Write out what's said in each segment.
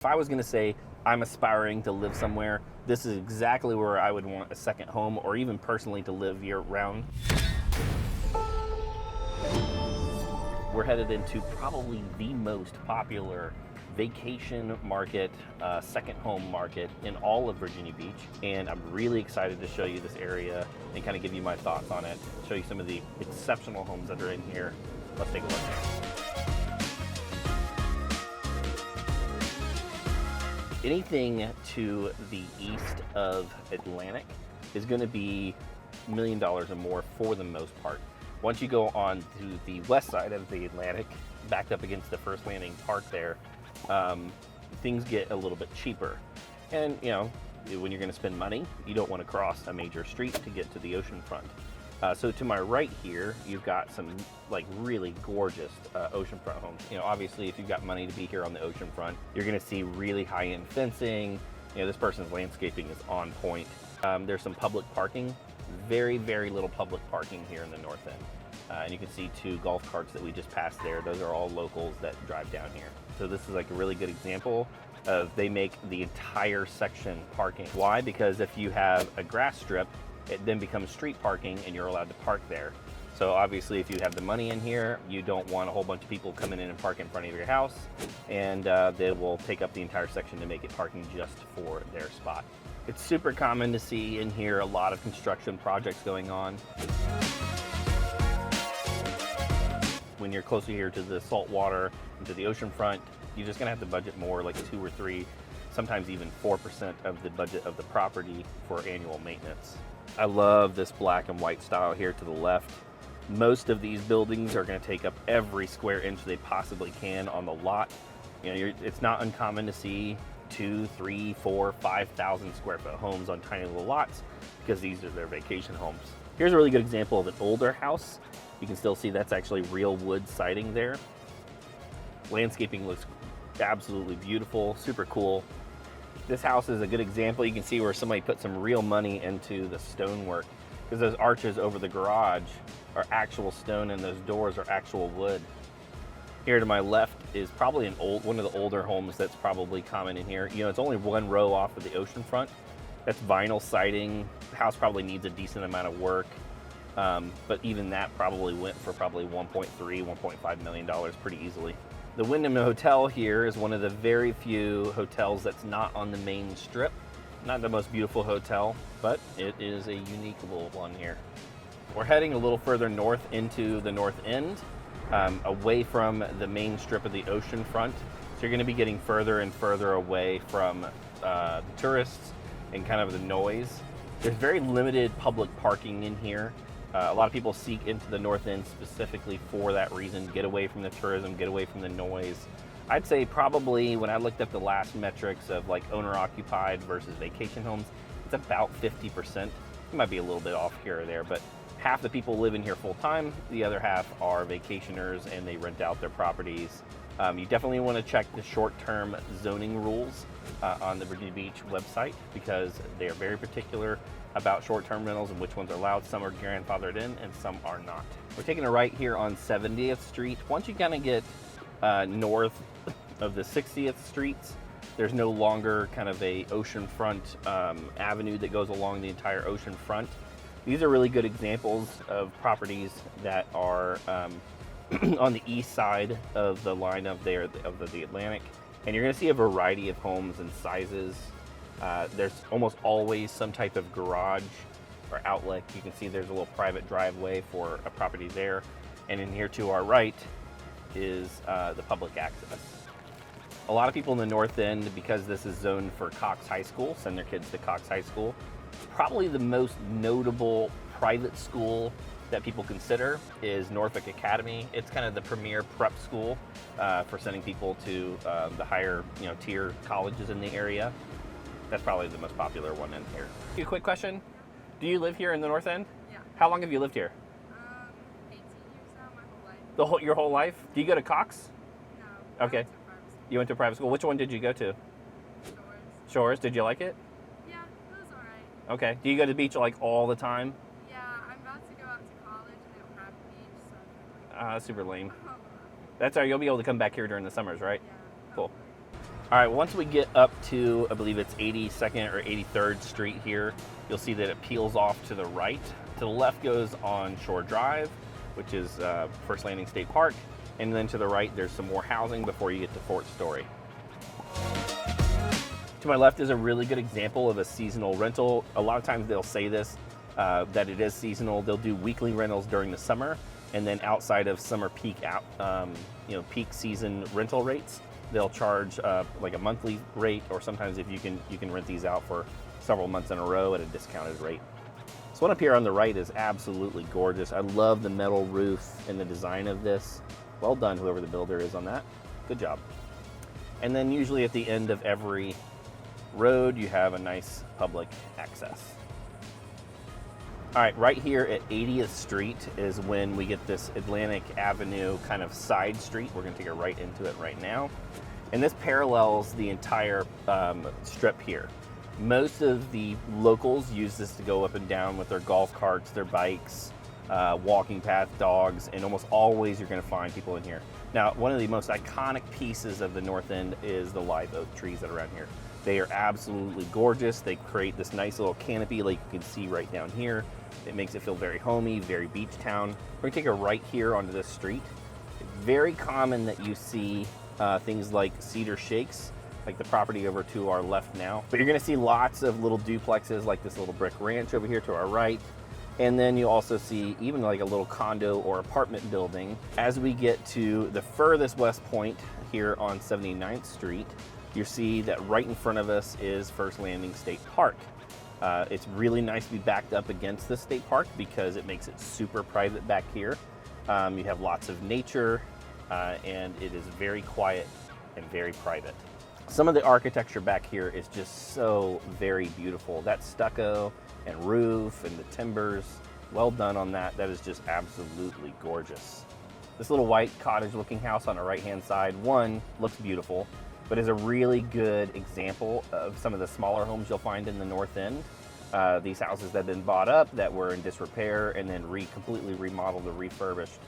If I was going to say I'm aspiring to live somewhere, this is exactly where I would want a second home, or even personally to live year round. We're headed into probably the most popular vacation market, second home market in all of Virginia Beach. And I'm really excited to show you this area and kind of give you my thoughts on it, show you some of the exceptional homes that are in here. Let's take a look. Anything to the east of Atlantic is going to be $1 million or more for the most part. Once you go on to the west side of the Atlantic, backed up against the First Landing Park there, things get a little bit cheaper. And you know, when you're going to spend money, you don't want to cross a major street to get to the ocean front. So to my right here, you've got some like really gorgeous oceanfront homes. You know, obviously if you've got money to be here on the ocean front, you're going to see really high-end fencing. You know, this person's landscaping is on point. There's some public parking, very, very little public parking here in the north end. And you can see two golf carts that we just passed there. Those are all locals that drive down here. So this is like a really good example of they make the entire section parking. Why? Because if you have a grass strip, it then becomes street parking and you're allowed to park there. So obviously if you have the money in here, you don't want a whole bunch of people coming in and parking in front of your house, and they will take up the entire section to make it parking just for their spot. It's super common to see in here a lot of construction projects going on. When you're closer here to the salt water and to the ocean front, you're just gonna have to budget more, like 2 or 3, sometimes even 4% of the budget of the property for annual maintenance. I love this black and white style here to the left. Most of these buildings are going to take up every square inch they possibly can on the lot. You know, it's not uncommon to see 2, 3, 4, 5,000 square foot homes on tiny little lots because these are their vacation homes. Here's a really good example of an older house. You can still see that's actually real wood siding there. Landscaping looks absolutely beautiful, super cool. This house is a good example. You can see where somebody put some real money into the stonework, because those arches over the garage are actual stone and those doors are actual wood. Here to my left is probably one of the older homes that's probably common in here. You know, it's only one row off of the ocean front. That's vinyl siding. The house probably needs a decent amount of work, but even that probably went for probably $1.3, $1.5 million pretty easily. The Wyndham Hotel here is one of the very few hotels that's not on the main strip. Not the most beautiful hotel, but it is a unique little one here. We're heading a little further north into the north end, away from the main strip of the ocean front. So you're gonna be getting further and further away from the tourists and kind of the noise. There's very limited public parking in here. A lot of people seek into the north end specifically for that reason, get away from the tourism, get away from the noise. I'd say probably when I looked up the last metrics of like owner occupied versus vacation homes, it's about 50%. It might be a little bit off here or there, but half the people live in here full time, the other half are vacationers and they rent out their properties. You definitely want to check the short-term zoning rules on the Virginia Beach website, because they are very particular about short-term rentals and which ones are allowed. Some are grandfathered in and some are not. We're taking a right here on 70th Street. Once you kind of get north of the 60th Streets, there's no longer kind of a oceanfront avenue that goes along the entire ocean front. These are really good examples of properties that are on the east side of the line of the Atlantic, and you're going to see a variety of homes and sizes. There's almost always some type of garage or outlet. You can see there's a little private driveway for a property there, and in here to our right is the public access. A lot of people in the north end, because this is zoned for Cox High School, send their kids to Cox High School. Probably the most notable private school that people consider is Norfolk Academy. It's kind of the premier prep school for sending people to the higher, tier colleges in the area. That's probably the most popular one in here. A quick question. Do you live here in the north end? Yeah. How long have you lived here? 18 years now, my whole life. Your whole life? Do you go to Cox? No. Okay. You went to private school. Which one did you go to? Shores. Shores. Did you like it? Yeah, it was alright. Okay. Do you go to the beach like all the time? Yeah, I'm about to go out to college and they don't have a beach, so That's super lame. I'm That's all right. You'll be able to come back here during the summers, right? yeah. Cool. All right, once we get up to, I believe it's 82nd or 83rd Street here, you'll see that it peels off to the right. To the left goes on Shore Drive, which is First Landing State Park. And then to the right, there's some more housing before you get to Fort Story. To my left is a really good example of a seasonal rental. A lot of times they'll say this, that it is seasonal. They'll do weekly rentals during the summer, and then outside of summer peak peak season rental rates, they'll charge like a monthly rate, or sometimes if you can rent these out for several months in a row at a discounted rate. This one up here on the right is absolutely gorgeous. I love the metal roof and the design of this. Well done, whoever the builder is on that. Good job. And then usually at the end of every road, you have a nice public access. All right, right here at 80th Street is when we get this Atlantic Avenue kind of side street. We're gonna take a right into it right now. And this parallels the entire strip here. Most of the locals use this to go up and down with their golf carts, their bikes, walking path, dogs, and almost always you're gonna find people in here. Now, one of the most iconic pieces of the North End is the live oak trees that are around here. They are absolutely gorgeous. They create this nice little canopy like you can see right down here. It makes it feel very homey, very beach town. We're gonna take a right here onto this street. It's very common that you see things like cedar shakes, like the property over to our left now. But you're gonna see lots of little duplexes like this little brick ranch over here to our right. And then you also see even like a little condo or apartment building. As we get to the furthest west point here on 79th Street, you see that right in front of us is First Landing State Park. It's really nice to be backed up against the state park because it makes it super private back here. You have lots of nature and it is very quiet and very private. Some of the architecture back here is just so very beautiful. That stucco and roof and the timbers, well done on that. That is just absolutely gorgeous. This little white cottage looking house on the right hand side, one, looks beautiful, but is a really good example of some of the smaller homes you'll find in the North End. These houses that have been bought up that were in disrepair and then completely remodeled or refurbished.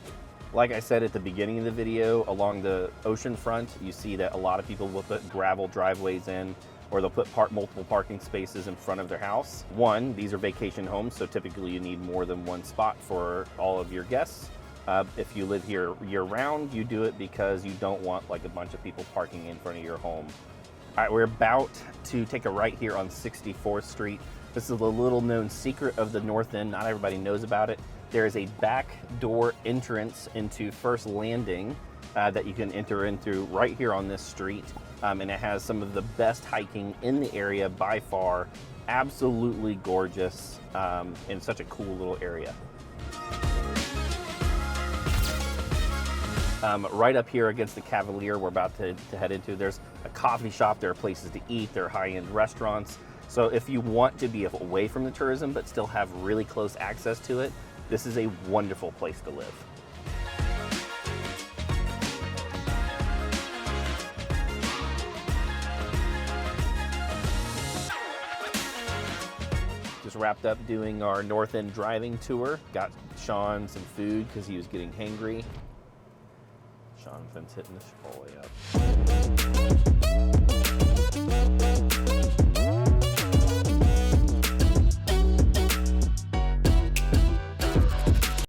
Like I said at the beginning of the video, along the ocean front, you see that a lot of people will put gravel driveways in, or they'll put multiple parking spaces in front of their house. One, these are vacation homes, so typically you need more than one spot for all of your guests. If you live here year-round, you do it because you don't want like a bunch of people parking in front of your home. All right, we're about to take a right here on 64th Street. This is a little known secret of the North End. Not everybody knows about it. There is a back door entrance into First Landing that you can enter in through right here on this street. And it has some of the best hiking in the area by far. Absolutely gorgeous and such a cool little area. Right up here against the Cavalier we're about to head into, there's a coffee shop, there are places to eat, there are high-end restaurants. So if you want to be away from the tourism but still have really close access to it, this is a wonderful place to live. Just wrapped up doing our North End driving tour. Got Sean some food because he was getting hangry. Jonathan's hitting this all the way up.